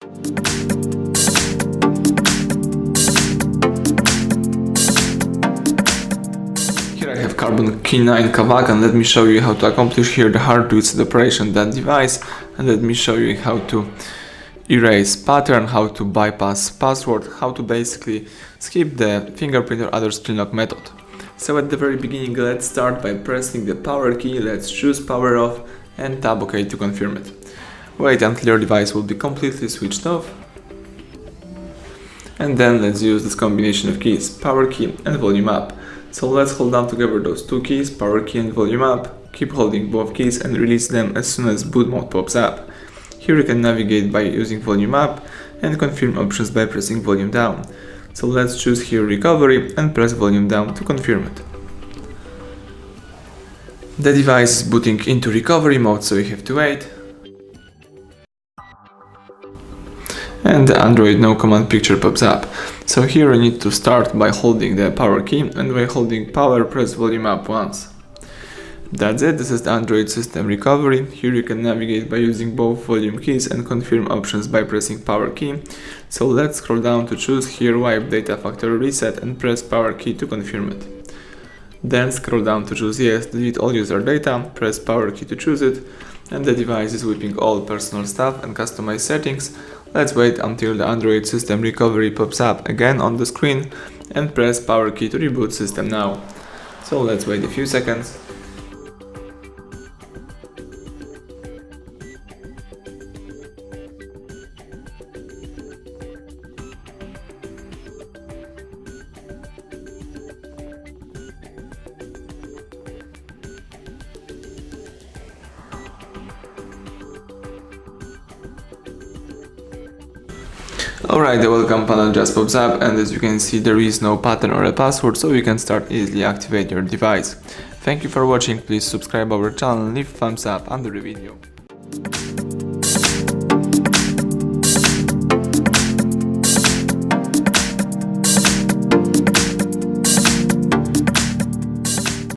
Here I have KARBONN K9 Kavach, and let me show you how to accomplish here the hard reset operation of that device, and let me show you how to erase pattern, how to bypass password, how to basically skip the fingerprint or other screen lock method. So at the very beginning, let's start by pressing the power key, let's choose power off and tap OK to confirm it. Wait until your device will be completely switched off. And then let's use this combination of keys, power key and volume up. So let's hold down together those two keys, power key and volume up, keep holding both keys and release them as soon as boot mode pops up. Here you can navigate by using volume up and confirm options by pressing volume down. So let's choose here recovery and press volume down to confirm it. The device is booting into recovery mode, so you have to wait. And the Android no command picture pops up. So here you need to start by holding the power key, and by holding power, press volume up once. That's it, this is the Android system recovery. Here you can navigate by using both volume keys and confirm options by pressing power key. So let's scroll down to choose here wipe data factory reset and press power key to confirm it. Then scroll down to choose yes, delete all user data, press power key to choose it, and the device is whipping all personal stuff and customized settings. Let's wait until the Android system recovery pops up again on the screen and press power key to reboot system now. So let's wait a few seconds. Alright, the welcome panel just pops up, and as you can see there is no pattern or a password, so you can start easily activate your device. Thank you for watching, please subscribe our channel and leave a thumbs up under the video.